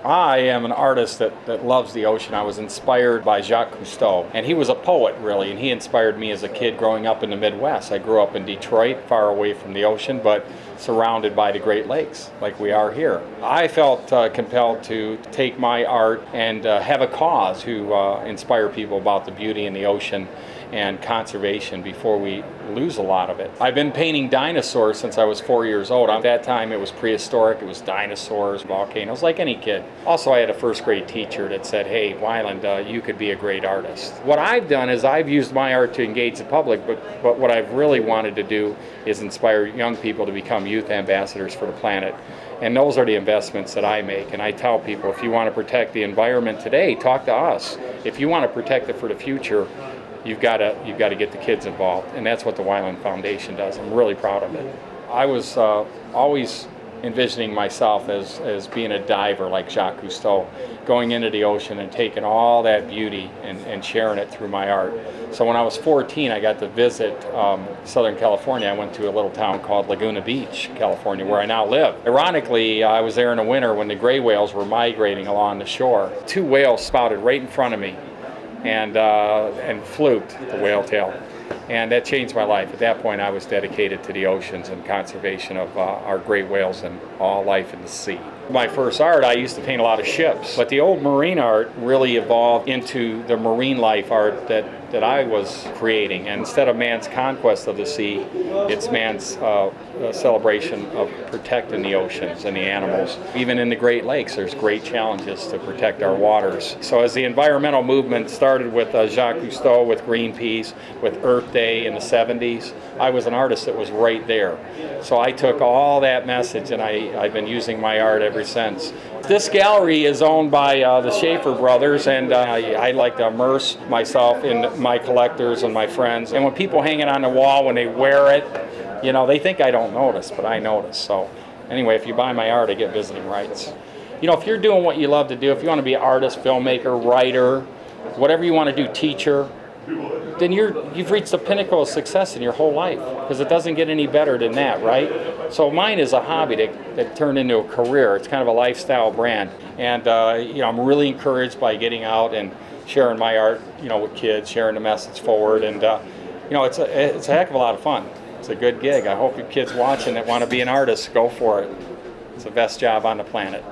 I am an artist that loves the ocean. I was inspired by Jacques Cousteau, and he was a poet, really, and he inspired me as a kid growing up in the Midwest. I grew up in Detroit, far away from the ocean, but surrounded by the Great Lakes, like we are here. I felt compelled to take my art and have a cause to inspire people about the beauty in the ocean and conservation before we lose a lot of it. I've been painting dinosaurs since I was 4 years old. At that time it was prehistoric, it was dinosaurs, volcanoes, like any kid. Also, I had a first grade teacher that said, hey, Wyland, you could be a great artist. What I've done is I've used my art to engage the public, but what I've really wanted to do is inspire young people to become youth ambassadors for the planet. And those are the investments that I make. And I tell people, if you want to protect the environment today, talk to us. If you want to protect it for the future, you've got to get the kids involved, and that's what the Wyland Foundation does. I'm really proud of it. I was always envisioning myself as being a diver like Jacques Cousteau, going into the ocean and taking all that beauty and sharing it through my art. So when I was 14, I got to visit Southern California. I went to a little town called Laguna Beach, California, where I now live. Ironically, I was there in the winter when the gray whales were migrating along the shore. 2 whales spouted right in front of me and fluked the whale tail. And that changed my life. At that point, I was dedicated to the oceans and conservation of our great whales and all life in the sea. My first art, I used to paint a lot of ships, but the old marine art really evolved into the marine life art that I was creating. And instead of man's conquest of the sea, it's man's celebration of protecting the oceans and the animals. Even in the Great Lakes, there's great challenges to protect our waters. So as the environmental movement started with Jacques Cousteau, with Greenpeace, with Earth Day in the 70s, I was an artist that was right there. So I took all that message and I've been using my art ever since. This gallery is owned by the Schaefer brothers, and I like to immerse myself in my collectors and my friends. And when people hang it on the wall, when they wear it, you know, they think I don't notice, but I notice. So anyway, if you buy my art, I get visiting rights. You know, if you're doing what you love to do, if you want to be an artist, filmmaker, writer, whatever you want to do, teacher, then you've reached the pinnacle of success in your whole life, because it doesn't get any better than that, right? So mine is a hobby that turned into a career. It's kind of a lifestyle brand, and you know, I'm really encouraged by getting out and sharing my art, you know, with kids, sharing the message forward, and you know, it's a heck of a lot of fun. It's a good gig. I hope your kids watching that want to be an artist, go for it. It's the best job on the planet.